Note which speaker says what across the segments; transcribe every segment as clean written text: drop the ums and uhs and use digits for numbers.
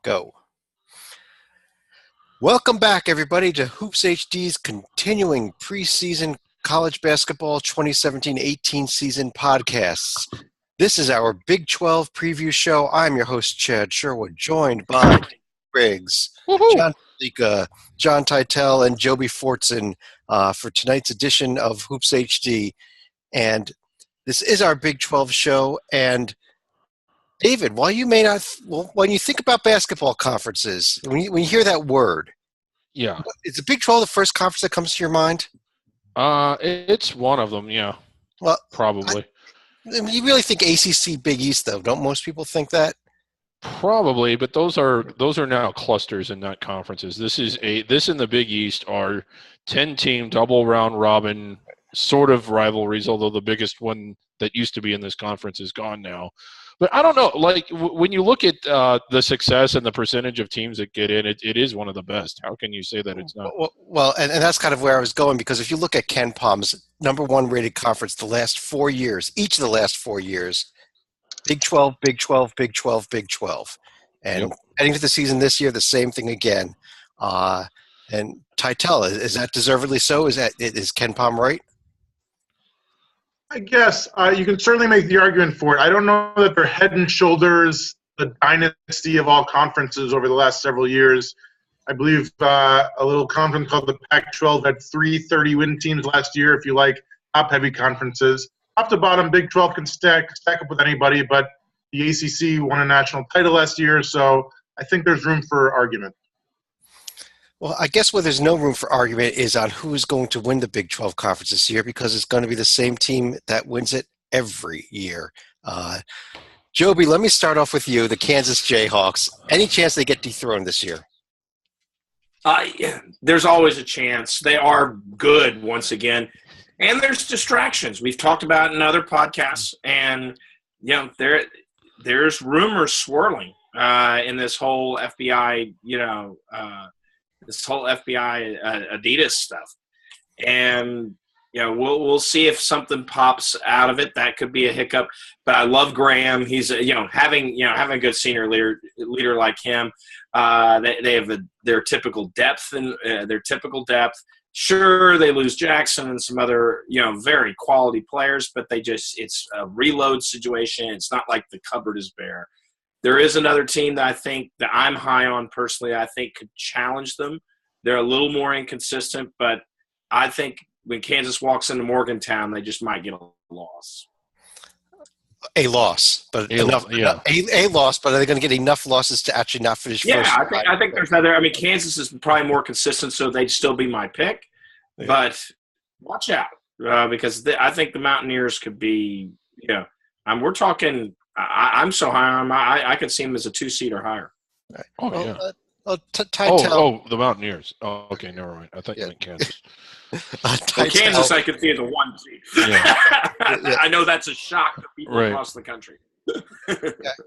Speaker 1: Go. Welcome back, everybody, to Hoops HD's continuing preseason college basketball 2017-18 season podcasts. This is our Big 12 preview show. I'm your host, Chad Sherwood, joined by Dave Briggs, John Lika, John Titel, and Joby Fortson for tonight's edition of Hoops HD. And this is our Big 12 show. And David, while you may not, when you think about basketball conferences, when you hear that word, is the Big 12 the first conference that comes to your mind?
Speaker 2: It's one of them, yeah.
Speaker 1: Well,
Speaker 2: probably.
Speaker 1: You really think ACC Big East, though? Don't most people think that?
Speaker 2: Probably, but those are now clusters and not conferences. This and the Big East are 10-team double round robin sort of rivalries, although the biggest one that used to be in this conference is gone now. But I don't know, like when you look at the success and the percentage of teams that get in, it is one of the best. How can you say that it's not?
Speaker 1: Well, and that's kind of where I was going, because if you look at Ken Palm's number one rated conference the last 4 years, each of the last 4 years, Big 12, Big 12, Big 12, Big 12. And heading to the season this year, the same thing again. And Titel, is that deservedly so? Is Ken Palm right?
Speaker 3: I guess you can certainly make the argument for it. I don't know that they're head and shoulders the dynasty of all conferences over the last several years. I believe a little conference called the Pac-12 had 3 30-win teams last year, if you like top-heavy conferences. Top to bottom, Big 12 can stack up with anybody, but the ACC won a national title last year, so I think there's room for argument.
Speaker 1: Well, I guess where there's no room for argument is on who is going to win the Big 12 conference this year, because it's going to be the same team that wins it every year. Joby, let me start off with you, the Kansas Jayhawks. Any chance they get dethroned this year?
Speaker 4: There's always a chance. They are good once again. And there's distractions. We've talked about in other podcasts. And, there's rumors swirling in this whole FBI, this whole FBI Adidas stuff. And, we'll see if something pops out of it. That could be a hiccup. But I love Graham. He's, having a good senior leader like him. They have their typical depth Sure, they lose Jackson and some other, very quality players, but it's a reload situation. It's not like the cupboard is bare. There is another team that I think that I'm high on personally, I think could challenge them. They're a little more inconsistent, but I think when Kansas walks into Morgantown, they just might get a loss.
Speaker 1: A loss, but enough. Yeah. A loss, but are they going to get enough losses to actually not finish first?
Speaker 4: Yeah, I think there's another. I mean, Kansas is probably more consistent, so they'd still be my pick. Yeah. But watch out because I think the Mountaineers could be. We're talking. I'm so high. I could see them as a 2-seed or higher.
Speaker 1: Right.
Speaker 2: Oh yeah.
Speaker 1: The
Speaker 2: Mountaineers. Oh, okay, never mind. I thought you meant Kansas.
Speaker 4: Kansas, I could see as a 1 seed.
Speaker 1: Yeah.
Speaker 4: I know that's a shock to people across the country.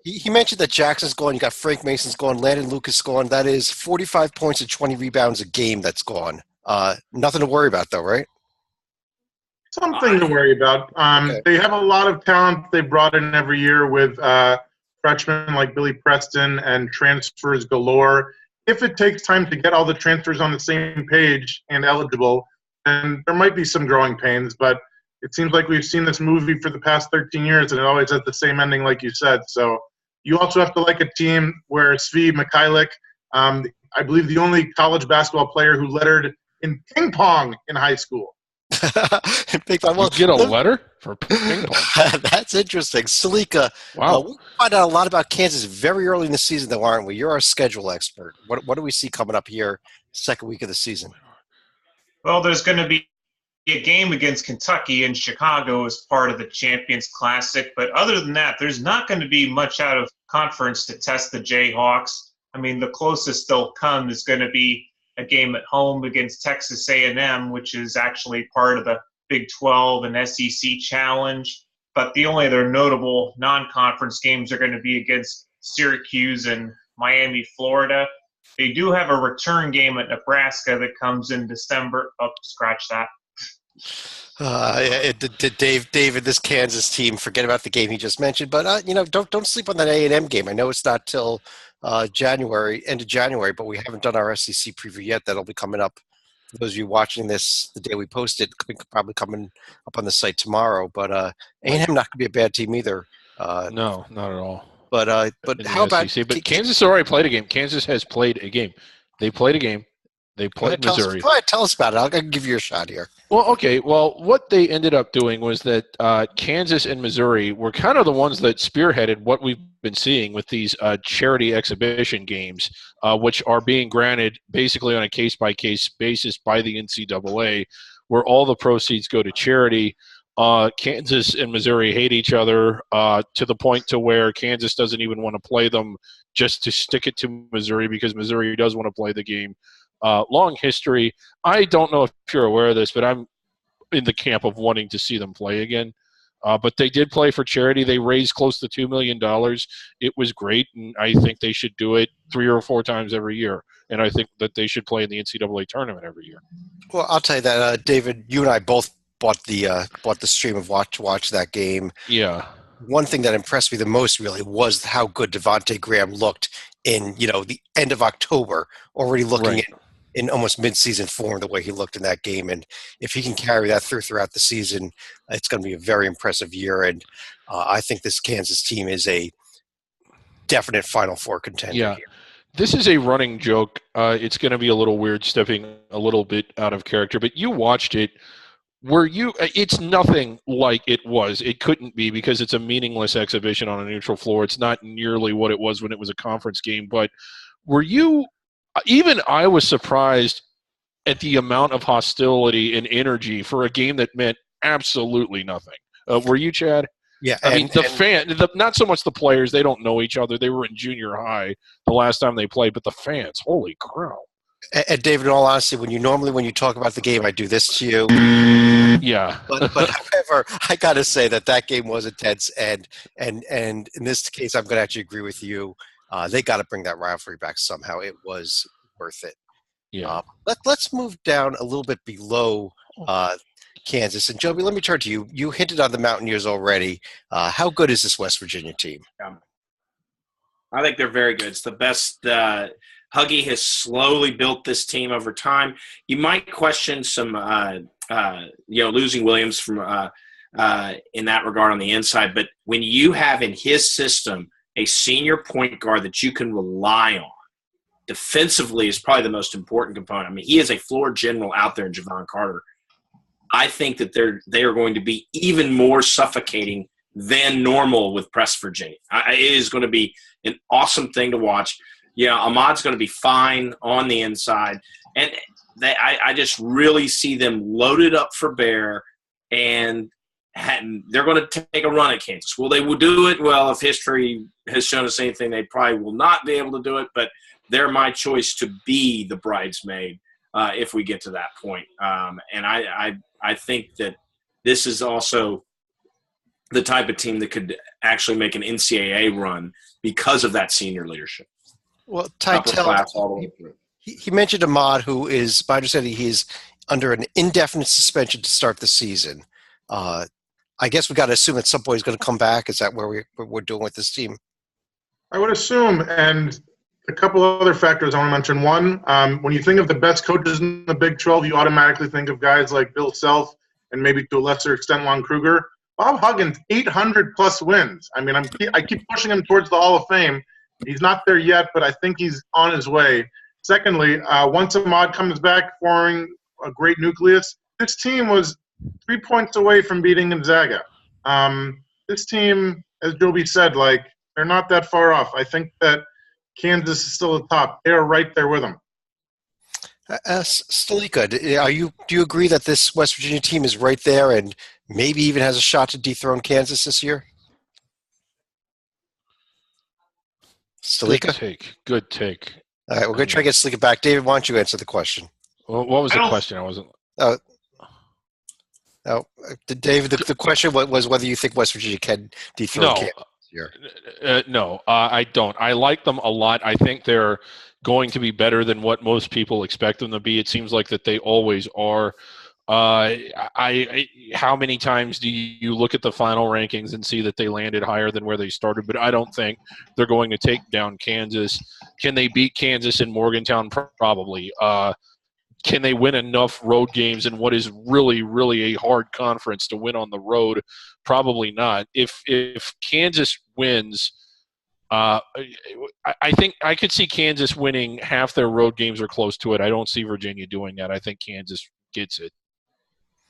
Speaker 1: He mentioned that Jackson's gone. You got Frank Mason's gone. Landon Lucas gone. That is 45 points and 20 rebounds a game that's gone. Nothing to worry about, though, right?
Speaker 3: Something to worry about. Okay. They have a lot of talent they brought in every year with freshmen like Billy Preston and transfers galore. If it takes time to get all the transfers on the same page and eligible, then there might be some growing pains. But it seems like we've seen this movie for the past 13 years, and it always has the same ending, like you said. So you also have to like a team where Svi Mikhailuk, I believe the only college basketball player who lettered in ping pong in high school.
Speaker 2: You get a letter for ping pong?
Speaker 1: That's interesting. Salika,
Speaker 2: wow.
Speaker 1: We find out a lot about Kansas very early in the season, though, aren't we? You're our schedule expert. What do we see coming up here second week of the season?
Speaker 5: Well, there's going to be a game against Kentucky in Chicago as part of the Champions Classic. But other than that, there's not going to be much out of conference to test the Jayhawks. I mean, the closest they'll come is going to be a game at home against Texas A&M, which is actually part of the Big 12 and SEC Challenge. But the only other notable non-conference games are going to be against Syracuse and Miami, Florida. They do have a return game at Nebraska that comes in December. Oh, scratch that.
Speaker 1: David, this Kansas team, forget about the game he just mentioned. But, don't sleep on that A&M game. I know it's not till end of January, but we haven't done our SEC preview yet. That'll be coming up. For those of you watching this the day we post it, probably coming up on the site tomorrow. But A&M not going to be a bad team either.
Speaker 2: No, not at all.
Speaker 1: But how about
Speaker 2: SEC? But Kansas already played a game. Kansas has played a game. They played a game. They played Missouri.
Speaker 1: Go ahead, tell us about it. I'll give you a shot here.
Speaker 2: Well, okay. Well, what they ended up doing was that Kansas and Missouri were kind of the ones that spearheaded what we've been seeing with these charity exhibition games, which are being granted basically on a case-by-case basis by the NCAA, where all the proceeds go to charity. Kansas and Missouri hate each other to the point to where Kansas doesn't even want to play them just to stick it to Missouri because Missouri does want to play the game. Long history. I don't know if you're aware of this, but I'm in the camp of wanting to see them play again. But they did play for charity. They raised close to $2 million. It was great, and I think they should do it 3 or 4 times every year. And I think that they should play in the NCAA tournament every year.
Speaker 1: Well, I'll tell you that, David, you and I both bought the stream of watch that game.
Speaker 2: Yeah.
Speaker 1: One thing that impressed me the most really was how good Devontae Graham looked in the end of October, already looking in almost mid-season form the way he looked in that game. And if he can carry that throughout the season, it's going to be a very impressive year. And I think this Kansas team is a definite Final Four contender.
Speaker 2: Yeah.
Speaker 1: Here.
Speaker 2: This is a running joke. It's going to be a little weird, stepping a little bit out of character, but you watched it. It's nothing like it was. It couldn't be because it's a meaningless exhibition on a neutral floor. It's not nearly what it was when it was a conference game. But even I was surprised at the amount of hostility and energy for a game that meant absolutely nothing. Were you, Chad?
Speaker 1: Yeah.
Speaker 2: I mean, not so much the players. They don't know each other. They were in junior high the last time they played, but the fans, holy crow.
Speaker 1: And David, in all honesty, when you talk about the game, I do this to you.
Speaker 2: Yeah.
Speaker 1: But however, I got to say that game was intense, and in this case, I'm going to actually agree with you. They got to bring that rivalry back somehow. It was worth it.
Speaker 2: Yeah.
Speaker 1: Let's move down a little bit below Kansas. And Joby, let me turn to you. You hinted on the Mountaineers already. How good is this West Virginia team?
Speaker 4: I think they're very good. It's the best. Huggy has slowly built this team over time. You might question some, losing Williams from in that regard on the inside. But when you have in his system a senior point guard that you can rely on, defensively is probably the most important component. I mean, he is a floor general out there in Javon Carter. I think that they are going to be even more suffocating than normal with West Virginia. It is going to be an awesome thing to watch. Ahmad's going to be fine on the inside. And I just really see them loaded up for bear, and they're going to take a run at Kansas. Will they do it? Well, if history has shown us anything, they probably will not be able to do it, but they're my choice to be the bridesmaid if we get to that point. And I think that this is also the type of team that could actually make an NCAA run because of that senior leadership.
Speaker 1: Well, Tytel, he mentioned Ahmad, who is, by understanding, he's under an indefinite suspension to start the season. I guess we got to assume at some point he's going to come back. Is that where we're doing with this team?
Speaker 3: I would assume, and a couple of other factors I want to mention. One, when you think of the best coaches in the Big 12, you automatically think of guys like Bill Self and maybe to a lesser extent Lon Kruger. Bob Huggins, 800-plus wins. I mean, I keep pushing him towards the Hall of Fame. He's not there yet, but I think he's on his way. Secondly, once Ahmad comes back, forming a great nucleus, this team was 3 points away from beating Gonzaga. This team, as Joby said, they're not that far off. I think that Kansas is still at the top. They are right there with them.
Speaker 1: Stalika, do you agree that this West Virginia team is right there and maybe even has a shot to dethrone Kansas this year? Stalika?
Speaker 2: Good take.
Speaker 1: All right, we're going to try to get Stalika back. David, why don't you answer the question?
Speaker 2: Well, what was the question? I wasn't.
Speaker 1: David, the question was whether you think West Virginia can dethrone Kansas this year.
Speaker 2: No, I don't. I like them a lot. I think they're going to be better than what most people expect them to be. It seems like that they always are. How many times do you look at the final rankings and see that they landed higher than where they started? But I don't think they're going to take down Kansas. Can they beat Kansas in Morgantown? Probably. Can they win enough road games in what is really, really a hard conference to win on the road? Probably not. If Kansas wins, I think I could see Kansas winning half their road games or close to it. I don't see Virginia doing that. I think Kansas gets it.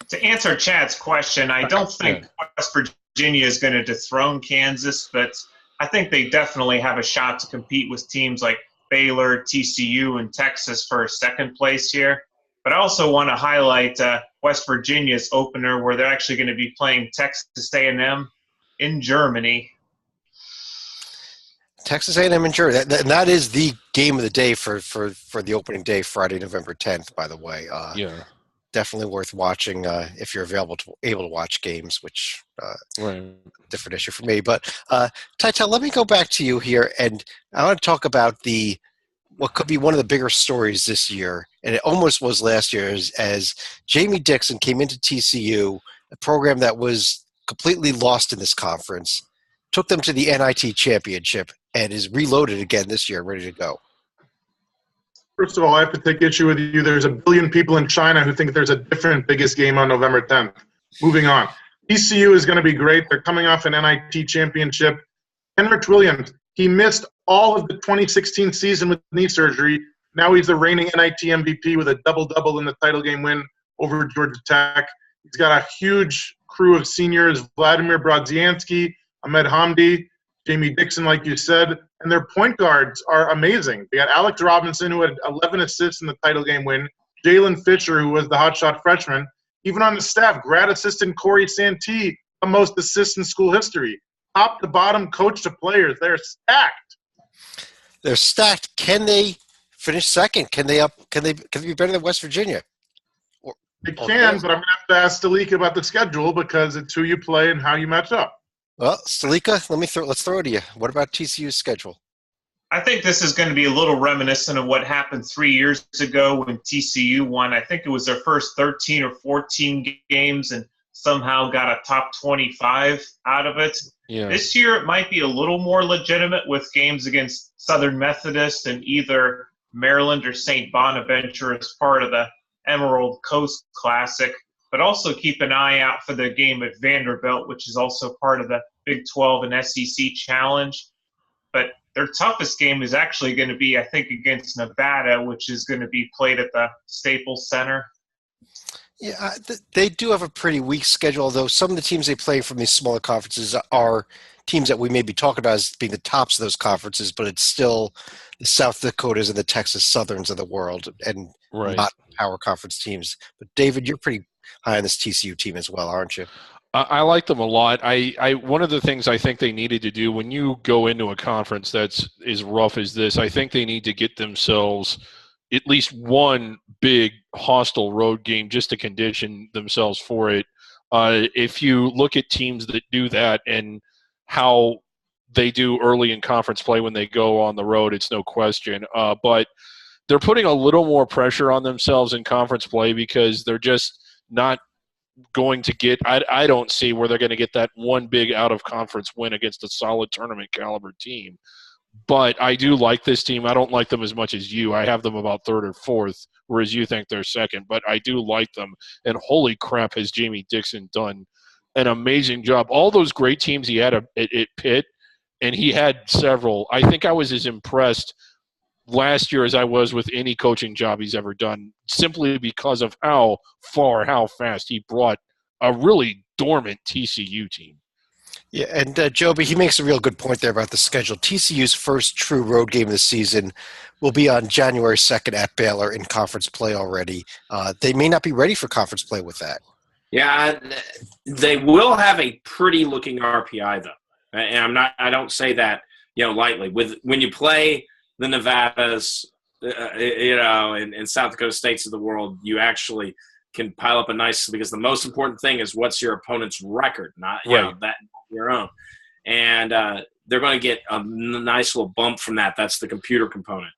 Speaker 5: To answer Chad's question, I don't think West Virginia is going to dethrone Kansas, but I think they definitely have a shot to compete with teams like Baylor, TCU, and Texas for second place here. But I also want to highlight West Virginia's opener, where they're actually going to be playing Texas A&M in Germany.
Speaker 1: Texas A&M in Germany. That is the game of the day for the opening day, Friday, November 10th, by the way.
Speaker 2: Yeah.
Speaker 1: Definitely worth watching if you're able to watch games, which
Speaker 2: right.
Speaker 1: Different issue for me. But Tytel, let me go back to you here, and I want to talk about what could be one of the bigger stories this year, and it almost was last year, as Jamie Dixon came into TCU, a program that was completely lost in this conference, took them to the NIT championship, and is reloaded again this year, ready to go.
Speaker 3: First of all, I have to take issue with you. There's a billion people in China who think there's a different biggest game on November 10th. Moving on. TCU is going to be great. They're coming off an NIT championship. Henrik Williams, he missed all of the 2016 season with knee surgery. Now he's the reigning NIT MVP with a double-double in the title game win over Georgia Tech. He's got a huge crew of seniors, Vladimir Brodzianski, Ahmed Hamdi, Jamie Dixon, like you said, and their point guards are amazing. They got Alex Robinson, who had 11 assists in the title game win, Jalen Fisher, who was the hotshot freshman. Even on the staff, grad assistant Corey Santee, the most assists in school history. Top to bottom, coach to players, they're stacked.
Speaker 1: They're stacked. Can they finish second? Can they be better than West Virginia?
Speaker 3: They can, but I'm going to have to ask Stalika about the schedule because it's who you play and how you match up.
Speaker 1: Well, Stalika, let's throw it to you. What about TCU's schedule?
Speaker 5: I think this is going to be a little reminiscent of what happened 3 years ago when TCU won. I think it was their first 13 or 14 games and somehow got a top 25 out of it.
Speaker 2: Yeah.
Speaker 5: This year it might be a little more legitimate with games against Southern Methodist and either Maryland or St. Bonaventure as part of the Emerald Coast Classic. But also keep an eye out for the game at Vanderbilt, which is also part of the Big 12 and SEC Challenge. But their toughest game is actually going to be, I think, against Nevada, which is going to be played at the Staples Center.
Speaker 1: Yeah, they do have a pretty weak schedule, though some of the teams they play from these smaller conferences are teams that we may be talking about as being the tops of those conferences, but it's still the South Dakotas and the Texas Southerns of the world and not power conference teams. But, David, you're pretty high on this TCU team as well, aren't you?
Speaker 2: I like them a lot. One of the things I think they needed to do when you go into a conference that's as rough as this, I think they need to get themselves at least one big hostile road game just to condition themselves for it. If you look at teams that do that and how they do early in conference play when they go on the road, it's no question. But they're putting a little more pressure on themselves in conference play because they're just not going to get – I don't see where they're going to get that one big out-of-conference win against a solid tournament caliber team. But I do like this team. I don't like them as much as you. I have them about third or fourth, whereas you think they're second. But I do like them. And holy crap, has Jamie Dixon done an amazing job. All those great teams he had at Pitt, and he had several. I think I was as impressed last year as I was with any coaching job he's ever done, simply because of how fast he brought a really dormant TCU team.
Speaker 1: Yeah, and Joby, he makes a real good point there about the schedule. TCU's first true road game of the season will be on January 2nd at Baylor in conference play already. They may not be ready for conference play with that.
Speaker 4: Yeah, they will have a pretty looking RPI though, and I don't say that lightly. When you play the Nevadas, and South Dakota States of the world, you actually can pile up a nice, because the most important thing is what's your opponent's record, not that your own. And they're going to get a nice little bump from that. That's the computer component.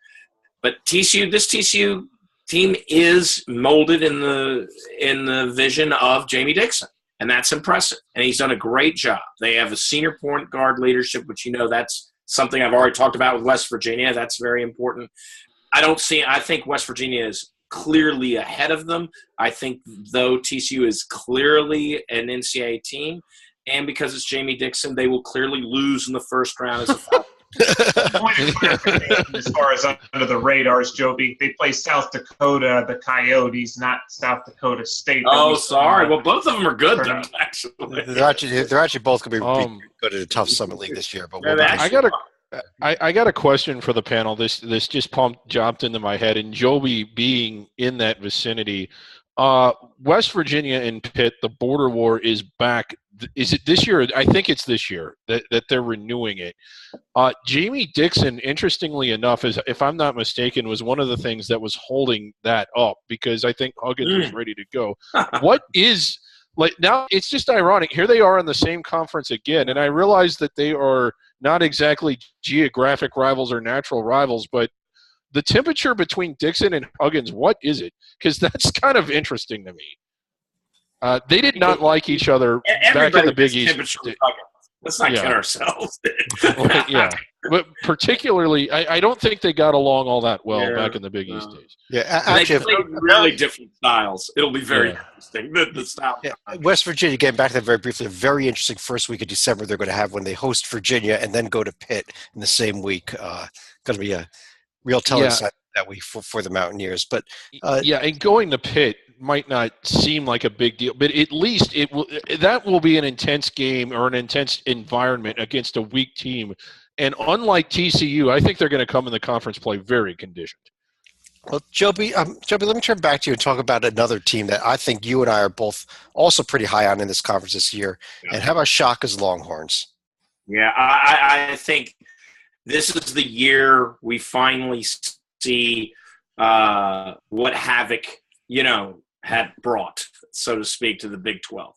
Speaker 4: But this TCU team is molded in the vision of Jamie Dixon, and that's impressive. And he's done a great job. They have a senior point guard leadership, which that's something I've already talked about with West Virginia. That's very important. I think West Virginia is clearly ahead of them. I think, though, TCU is clearly an NCAA team, and because it's Jamie Dixon, they will clearly lose in the first round as a Falcon.
Speaker 5: Point of clarification as far as under the radars, Joby, they play South Dakota, the Coyotes, not South Dakota State.
Speaker 4: Oh, sorry. Well, both of them are good, though, actually.
Speaker 1: They're actually both going to be good at a tough Summit League this year. But
Speaker 2: I got a question for the panel. This just jumped into my head, and Joby being in that vicinity. West Virginia and Pitt, the border war is back. Is it this year? I think it's this year that they're renewing it. Jamie Dixon, interestingly enough, if I'm not mistaken, was one of the things that was holding that up because I think Huggins was ready to go. What is now? It's just ironic. Here they are in the same conference again, and I realize that they are not exactly geographic rivals or natural rivals, but the temperature between Dixon and Huggins, what is it? Because that's kind of interesting to me. They did not like each other back in the Big East.
Speaker 4: Let's not kid ourselves.
Speaker 2: Yeah, but particularly, I don't think they got along all that well back in the Big East days.
Speaker 1: Yeah,
Speaker 4: actually, they played really different styles. It'll be very interesting. The style.
Speaker 1: Yeah. West Virginia, getting back to that very briefly, a very interesting first week of December they're going to have when they host Virginia and then go to Pitt in the same week. Going to be a real telling sign that week for the Mountaineers. But
Speaker 2: and going to Pitt might not seem like a big deal, but at least that will be an intense game or an intense environment against a weak team. And unlike TCU, I think they're going to come in the conference play very conditioned.
Speaker 1: Well, Joby, let me turn back to you and talk about another team that I think you and I are both also pretty high on in this conference this year. Yeah. And how about Shaka's Longhorns?
Speaker 4: Yeah, I think this is the year we finally see what havoc, had brought, so to speak, to the Big 12.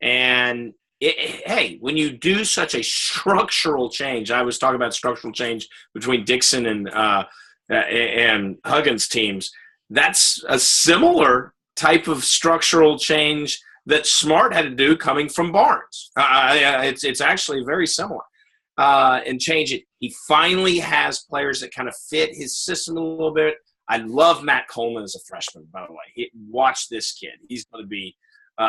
Speaker 4: And, hey, when you do such a structural change, I was talking about structural change between Dixon and Huggins teams, that's a similar type of structural change that Smart had to do coming from Barnes. It's actually very similar. And change it. He finally has players that kind of fit his system a little bit. I love Matt Coleman as a freshman, by the way. Watch this kid. He's going to be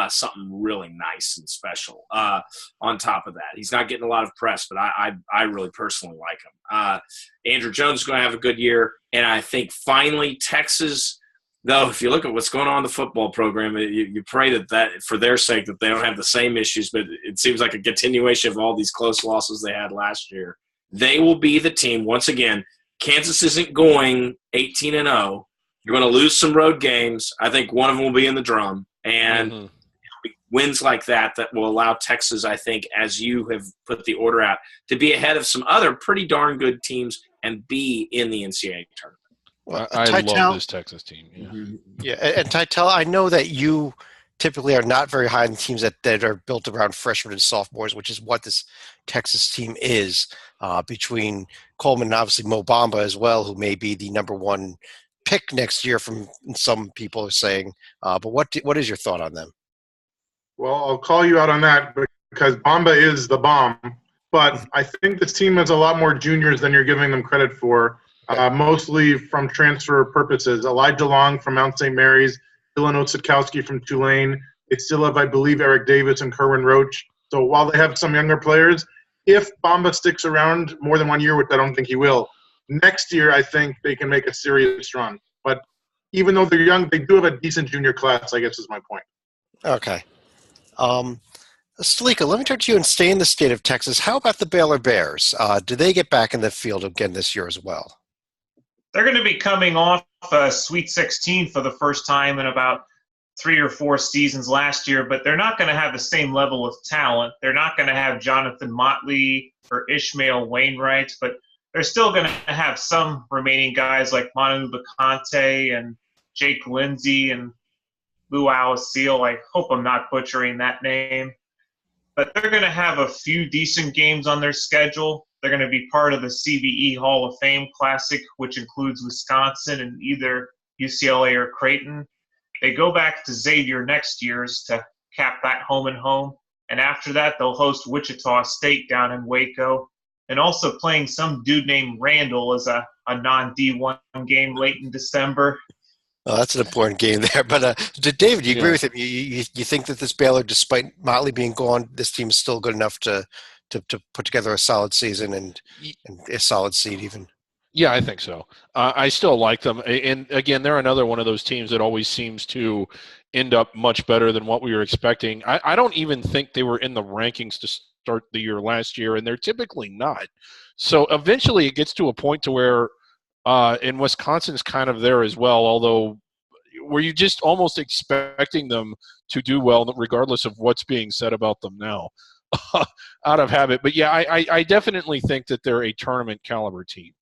Speaker 4: something really nice and special. On top of that, he's not getting a lot of press, but I really personally like him. Andrew Jones is going to have a good year, and I think finally Texas, though, if you look at what's going on in the football program, you pray that for their sake that they don't have the same issues, but it seems like a continuation of all these close losses they had last year. They will be the team, once again. Kansas isn't going 18-0. You're going to lose some road games. I think one of them will be in the drum. And wins like that will allow Texas, I think, as you have put the order out, to be ahead of some other pretty darn good teams and be in the NCAA tournament.
Speaker 2: Well, I love this Texas team.
Speaker 1: Yeah, and Tytel, I know that you typically are not very high on teams that are built around freshmen and sophomores, which is what this Texas team is, between Coleman and obviously Mo Bamba as well, who may be the number one pick next year from some people are saying. But what is your thought on them?
Speaker 3: Well, I'll call you out on that because Bamba is the bomb. But I think this team has a lot more juniors than you're giving them credit for, mostly from transfer purposes. Elijah Long from Mount St. Mary's, Dylan Osetkowski from Tulane. They still have, I believe, Eric Davis and Kerwin Roach. So while they have some younger players, if Bamba sticks around more than 1 year, which I don't think he will, next year I think they can make a serious run. But even though they're young, they do have a decent junior class, I guess is my point.
Speaker 1: Okay. Stalika, let me turn to you and stay in the state of Texas. How about the Baylor Bears? Do they get back in the field again this year as well?
Speaker 5: They're going to be coming off a Sweet 16 for the first time in about 3 or 4 seasons last year, but they're not going to have the same level of talent. They're not going to have Jonathan Motley or Ishmael Wainwright, but they're still going to have some remaining guys like Manu Bacante and Jake Lindsey and Luau Seal. I hope I'm not butchering that name. But they're going to have a few decent games on their schedule. They're going to be part of the CBE Hall of Fame Classic, which includes Wisconsin and either UCLA or Creighton. They go back to Xavier next year's to cap that home and home. And after that, they'll host Wichita State down in Waco. And also playing some dude named Randall as a non-D1 game late in December.
Speaker 1: Oh, that's an important game there. But David, you agree with him? You think that this Baylor, despite Motley being gone, this team is still good enough to put together a solid season and a solid seed even?
Speaker 2: Yeah, I think so. I still like them. And again, they're another one of those teams that always seems to end up much better than what we were expecting. I don't even think they were in the rankings to start the year last year, and they're typically not. So eventually it gets to a point to where, and Wisconsin's kind of there as well, although were you just almost expecting them to do well regardless of what's being said about them now out of habit. But yeah, I definitely think that they're a tournament caliber team.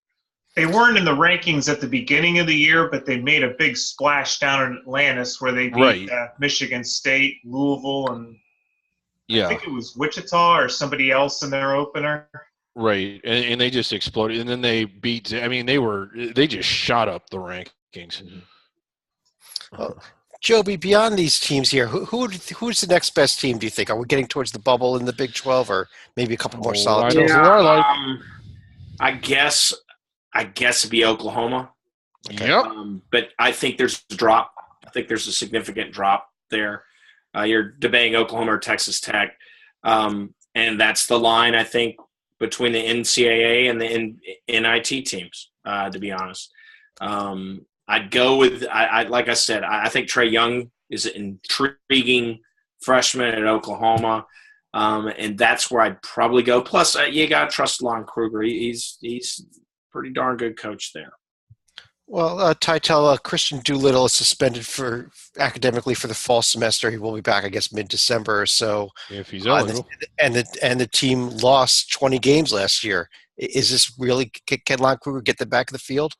Speaker 5: They weren't in the rankings at the beginning of the year, but they made a big splash down in Atlantis where they beat Michigan State, Louisville, and I think it was Wichita or somebody else in their opener.
Speaker 2: Right, and they just exploded, and then they beat. I mean, they just shot up the rankings.
Speaker 1: Well, Joby, beyond these teams here, who's the next best team? Do you think? Are we getting towards the bubble in the Big 12, or maybe a couple more solid teams?
Speaker 4: I guess it'd be Oklahoma.
Speaker 2: Okay. Yep.
Speaker 4: But I think there's a drop. I think there's a significant drop there. You're debating Oklahoma or Texas Tech, and that's the line I think between the NCAA and the NIT teams. To be honest, I'd go with like I said. I think Trae Young is an intriguing freshman at Oklahoma, and that's where I'd probably go. Plus, you got to trust Lon Kruger. He's pretty darn good coach there.
Speaker 1: Well, Titel, Christian Doolittle is suspended academically for the fall semester. He will be back, I guess, mid-December or so.
Speaker 2: If he's eligible.
Speaker 1: And the team lost 20 games last year. Is this really – can Lon Kruger get them back in the field?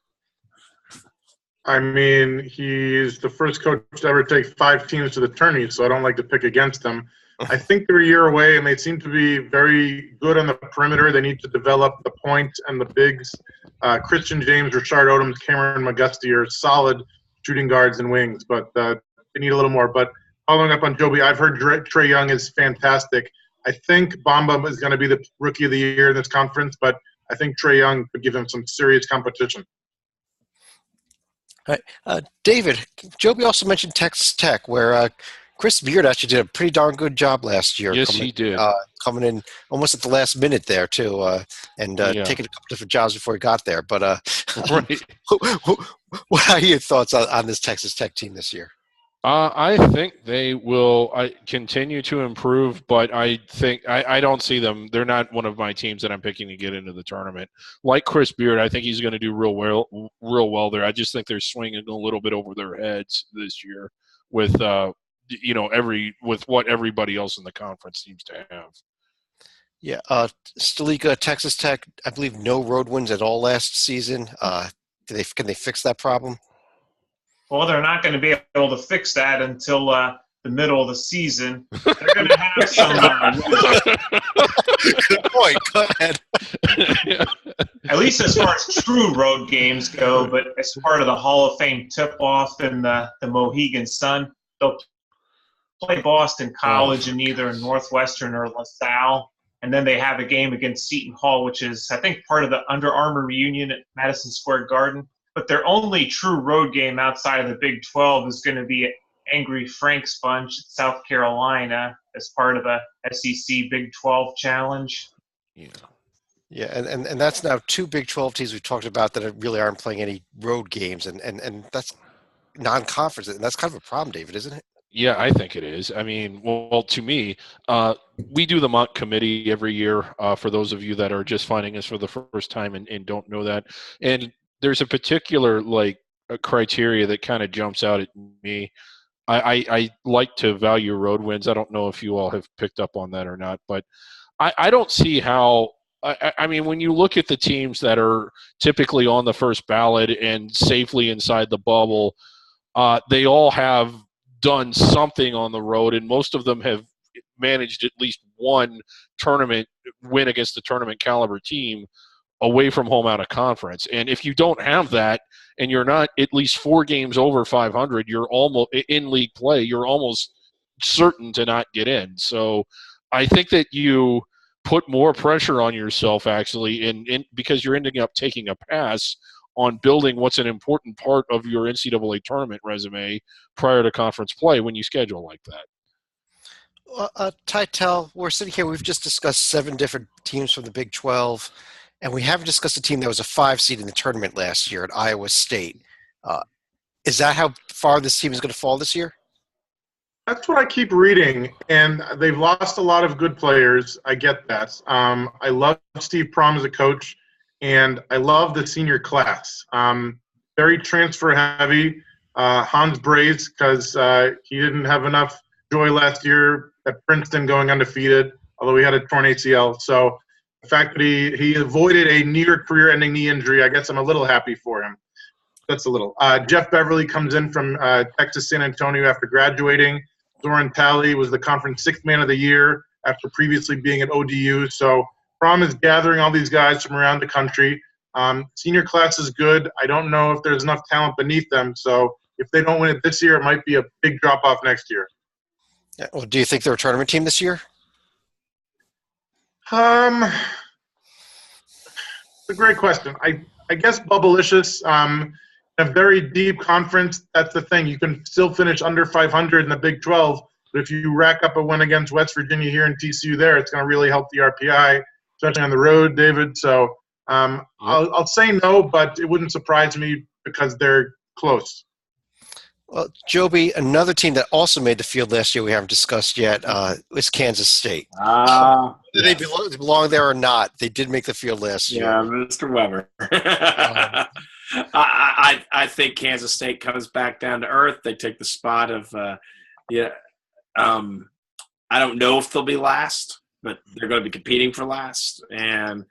Speaker 3: I mean, he's the first coach to ever take 5 teams to the tourney, so I don't like to pick against him. I think they're a year away, and they seem to be very good on the perimeter. They need to develop the point and the bigs. Christian James, Rashard Odoms, Cameron McGusty are solid shooting guards and wings, but they need a little more. But following up on Joby, I've heard Trae Young is fantastic. I think Bamba is going to be the rookie of the year in this conference, but I think Trae Young could give him some serious competition.
Speaker 1: All right. David, Joby also mentioned Texas Tech, where Chris Beard actually did a pretty darn good job last year.
Speaker 2: Yes, he did.
Speaker 1: Coming in almost at the last minute there, too, and taking a couple different jobs before he got there. But
Speaker 2: right.
Speaker 1: What are your thoughts on this Texas Tech team this year?
Speaker 2: I think they will continue to improve, but I think I don't see them. They're not one of my teams that I'm picking to get into the tournament. Like Chris Beard, I think he's going to do real well there. I just think they're swinging a little bit over their heads this year with with what everybody else in the conference seems to have.
Speaker 1: Yeah, Stalika, Texas Tech, I believe no road wins at all last season. Can they fix that problem?
Speaker 5: Well, they're not going to be able to fix that until the middle of the season. They're going to have some.
Speaker 1: Good point. Go ahead.
Speaker 5: At least as far as true road games go, but as part of the Hall of Fame tip-off in the Mohegan Sun, they'll play Boston College in either Northwestern or LaSalle, and then they have a game against Seton Hall, which is, I think, part of the Under Armour reunion at Madison Square Garden. But their only true road game outside of the Big 12 is going to be at Angry Frank's Bunch at South Carolina as part of a SEC Big 12 challenge.
Speaker 1: Yeah, and that's now 2 Big 12 teams we've talked about that really aren't playing any road games, and that's non-conference, and that's kind of a problem, David, isn't it?
Speaker 2: Yeah, I think it is. I mean, well, to me, we do the mock committee every year for those of you that are just finding us for the first time and don't know that. And there's a particular a criteria that kind of jumps out at me. I like to value road wins. I don't know if you all have picked up on that or not, but I don't see how – I mean, when you look at the teams that are typically on the first ballot and safely inside the bubble, they all have done something on the road, and most of them have managed at least one tournament win against the tournament caliber team away from home out of conference. And if you don't have that and you're not at least 4 games over 500, you're almost in league play, you're almost certain to not get in. So I think that you put more pressure on yourself actually in because you're ending up taking a pass on building what's an important part of your NCAA tournament resume prior to conference play when you schedule like that.
Speaker 1: Titel, we're sitting here. We've just discussed 7 different teams from the Big 12, and we haven't discussed a team that was a 5 seed in the tournament last year at Iowa State. Is that how far this team is going to fall this year?
Speaker 3: That's what I keep reading, and they've lost a lot of good players. I get that. I love Steve Prohm as a coach, and I love the senior class. Very transfer heavy. Hans Brace, because he didn't have enough joy last year at Princeton going undefeated, although he had a torn ACL. So the fact that he avoided a near career-ending knee injury, I guess I'm a little happy for him. That's a little. Jeff Beverly comes in from Texas San Antonio after graduating. Zoran Talley was the conference 6th man of the year after previously being at ODU. So Prohm is gathering all these guys from around the country. Senior class is good. I don't know if there's enough talent beneath them. So if they don't win it this year, it might be a big drop-off next year.
Speaker 1: Yeah, well, do you think they're a tournament team this year?
Speaker 3: It's a great question. I guess Bubblicious, a very deep conference, that's the thing. You can still finish under 500 in the Big 12, but if you rack up a win against West Virginia here and TCU there, it's going to really help the RPI, especially on the road, David. So I'll say no, but it wouldn't surprise me because they're close.
Speaker 1: Well, Joby, another team that also made the field last year we haven't discussed yet is Kansas State. Whether they belong there or not, they did make the field last year.
Speaker 4: Yeah, Mr. Weber. I think Kansas State comes back down to earth. They take the spot of I don't know if they'll be last, but they're going to be competing for last. And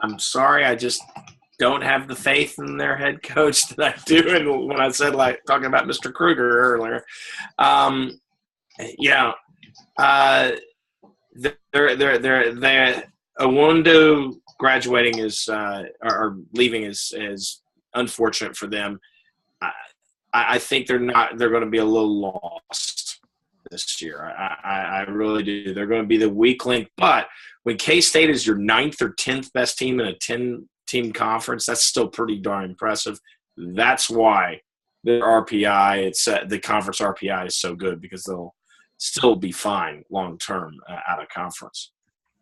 Speaker 4: I'm sorry, I just don't have the faith in their head coach that I do. And when I said, like, talking about Mr. Kruger earlier, they're Owundo graduating is or leaving is unfortunate for them. I think they're going to be a little lost this year. I really do. They're going to be the weak link. But when K-State is your 9th or 10th best team in a 10-team conference, that's still pretty darn impressive. That's why their RPI, the conference RPI is so good, because they'll still be fine long term out of conference.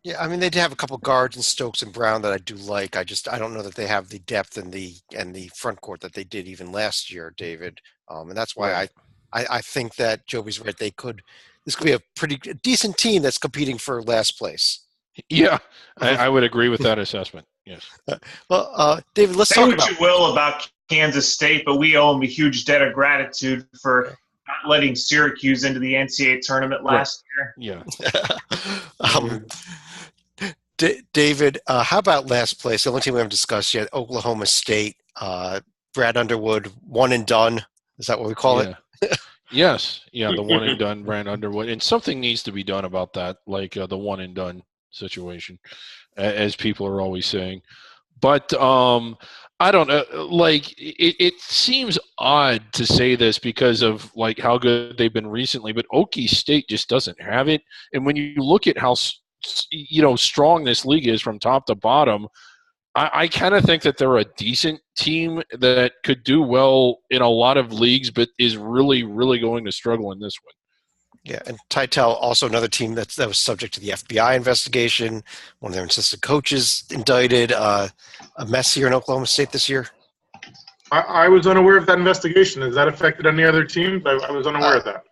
Speaker 1: Yeah, I mean, they do have a couple guards in Stokes and Brown that I do like. I don't know that they have the depth and the front court that they did even last year, David. And that's why I think that Joby's right. This could be a pretty decent team that's competing for last place.
Speaker 2: Yeah, I would agree with that assessment. Yes.
Speaker 1: Well, David, let's
Speaker 5: say
Speaker 1: talk
Speaker 5: what
Speaker 1: about
Speaker 5: you will about Kansas State, but we owe them a huge debt of gratitude for not letting Syracuse into the NCAA tournament last year.
Speaker 2: Yeah.
Speaker 1: David, how about last place? The only team we haven't discussed yet, Oklahoma State. Brad Underwood, one and done. Is that what we call it?
Speaker 2: Yes. Yeah, the one and done, Brad Underwood. And something needs to be done about that, like the one and done situation, as people are always saying. But I don't know. Like, it seems odd to say this because of like how good they've been recently, but Okie State just doesn't have it. And when you look at how strong this league is from top to bottom, I kind of think that they're a decent team that could do well in a lot of leagues, but is really, really going to struggle in this one.
Speaker 1: Yeah, and Titel, also another team that was subject to the FBI investigation. One of their assistant coaches indicted. A mess here in Oklahoma State this year.
Speaker 3: I was unaware of that investigation. Has that affected any other teams? I was unaware of that.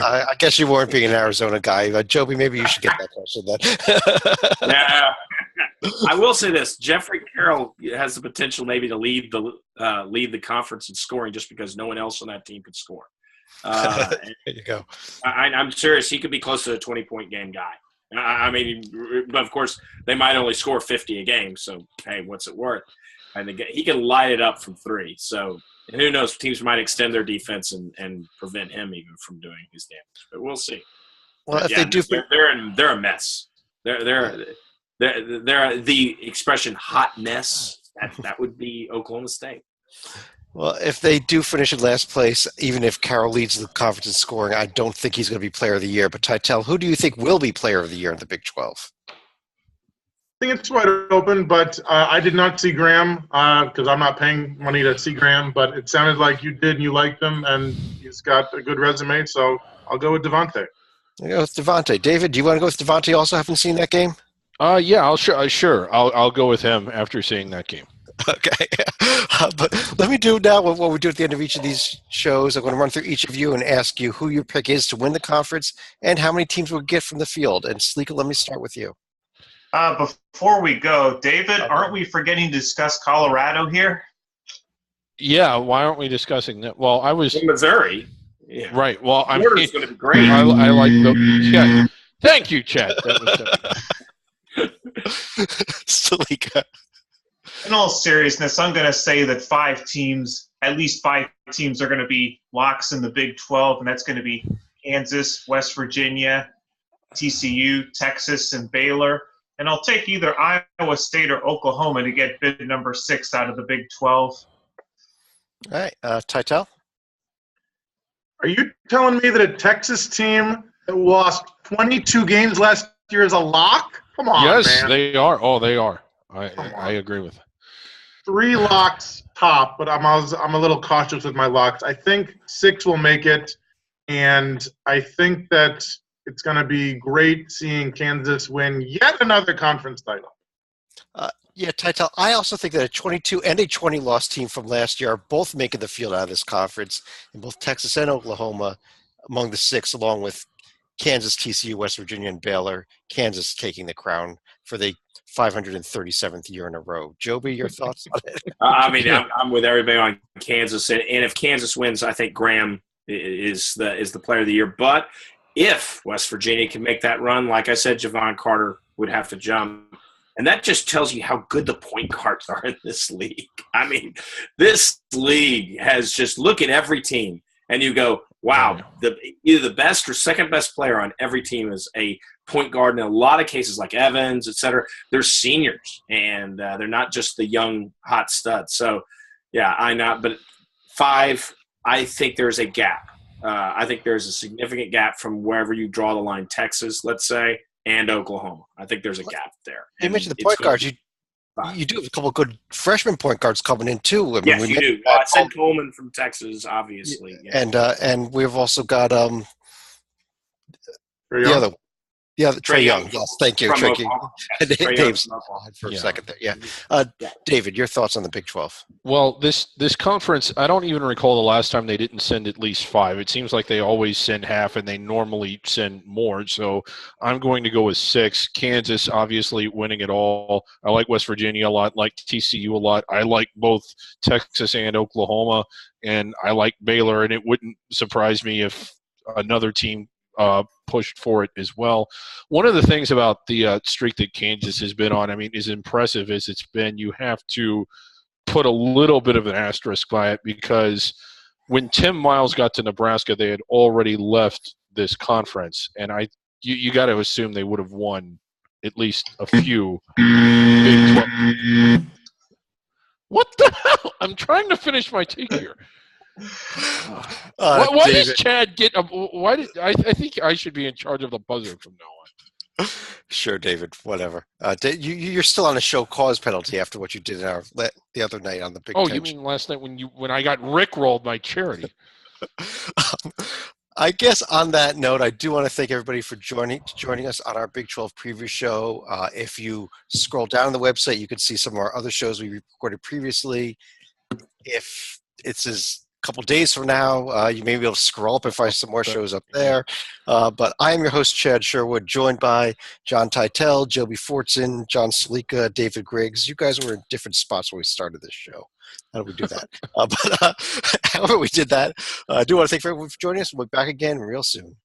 Speaker 1: I guess you weren't being an Arizona guy. Joby, maybe you should get that question then.
Speaker 4: Yeah. I will say this: Jeffrey Carroll has the potential maybe to lead the conference in scoring, just because no one else on that team could score.
Speaker 1: There you go.
Speaker 4: I'm serious. He could be close to a 20-point game guy. I mean, but of course, they might only score 50 a game. So, hey, what's it worth? And he can light it up from three. So, and who knows? Teams might extend their defense and prevent him even from doing his damage. But we'll see.
Speaker 1: Well,
Speaker 4: but
Speaker 1: if they do,
Speaker 4: they're a mess. They're the expression hot mess, that would be Oklahoma State.
Speaker 1: Well, if they do finish in last place, even if Carroll leads the conference in scoring, I don't think he's going to be player of the year. But Titel, who do you think will be player of the year in the Big 12?
Speaker 3: I think it's wide open, but I did not see Graham because I'm not paying money to see Graham. But it sounded like you did and you liked him, and he's got a good resume. So I'll go with Devontae.
Speaker 1: I'll go with Devontae. David, do you want to go with Devontae also? Haven't seen that game?
Speaker 2: Yeah, sure. I'll go with him after seeing that game.
Speaker 1: Okay. But let me do now what we do at the end of each of these shows. I'm going to run through each of you and ask you who your pick is to win the conference and how many teams we'll get from the field. And Sleeka, let me start with you.
Speaker 5: Before we go, David, aren't we forgetting to discuss Colorado here?
Speaker 2: Yeah, why aren't we discussing that? Well, I was
Speaker 4: in Missouri. Yeah.
Speaker 2: Right. Well, I'm
Speaker 4: going to be great.
Speaker 2: I like the. Yeah. Thank you, Chad. That was
Speaker 1: Sleeka.
Speaker 5: In all seriousness, I'm going to say that at least five teams are going to be locks in the Big 12, and that's going to be Kansas, West Virginia, TCU, Texas, and Baylor. And I'll take either Iowa State or Oklahoma to get bid number 6 out of the Big 12.
Speaker 1: All right. Titel?
Speaker 3: Are you telling me that a Texas team that lost 22 games last year is a lock? Come on,
Speaker 2: yes,
Speaker 3: man.
Speaker 2: They are. Oh, they are. I agree with it.
Speaker 3: 3 locks top, but I'm a little cautious with my locks. I think 6 will make it, and I think that it's going to be great seeing Kansas win yet another conference title.
Speaker 1: Yeah, Titel, I also think that a 22 and a 20-loss team from last year are both making the field out of this conference, in both Texas and Oklahoma among the 6, along with Kansas, TCU, West Virginia, and Baylor. Kansas taking the crown for the 537th year in a row. Joby, your thoughts on it?
Speaker 4: I'm with everybody on Kansas, and if Kansas wins, I think Graham is the player of the year. But if West Virginia can make that run, like I said, Javon Carter would have to jump. And that just tells you how good the point guards are in this league. I mean, this league has just look at every team, and you go, wow, either the best or second best player on every team is a point guard. In a lot of cases, like Evans, et cetera, they're seniors, and they're not just the young, hot studs. So, yeah, but 5, I think there's a gap. I think there's a significant gap from wherever you draw the line, Texas, let's say, and Oklahoma. I think there's a gap there.
Speaker 1: You mentioned the point guards. You do have a couple of good freshman point guards coming in, too.
Speaker 4: Yes, you do. Ed Coleman from Texas, obviously.
Speaker 1: Yeah. And we've also got the other – Trae Young. Yes, thank you. Tricky. Dave's for a second there. Yeah. David, your thoughts on the Big 12?
Speaker 2: Well, this conference, I don't even recall the last time they didn't send at least 5. It seems like they always send half, and they normally send more. So I'm going to go with 6. Kansas, obviously, winning it all. I like West Virginia a lot, like TCU a lot. I like both Texas and Oklahoma, and I like Baylor, and it wouldn't surprise me if another team pushed for it as well. One of the things about the streak that Kansas has been on, as impressive as it's been, you have to put a little bit of an asterisk by it, because when Tim Miles got to Nebraska, they had already left this conference, and you got to assume they would have won at least a few Big 12. What the hell? I'm trying to finish my take here. Why does Chad get? I think I should be in charge of the buzzer from now on.
Speaker 1: Sure, David. Whatever. You're still on a show cause penalty after what you did the other night on the Big Ten.
Speaker 2: Oh, you mean last night when I got rickrolled by charity?
Speaker 1: I guess on that note, I do want to thank everybody for joining us on our Big 12 preview show. If you scroll down on the website, you can see some of our other shows we recorded previously. If it's a couple days from now, you may be able to scroll up and find some more shows up there. But I am your host, Chad Sherwood, joined by John Titel, Joby Fortson, John Sleeka, David Griggs. You guys were in different spots when we started this show. How did we do that? But however we did that, I do want to thank everyone for joining us. We'll be back again real soon.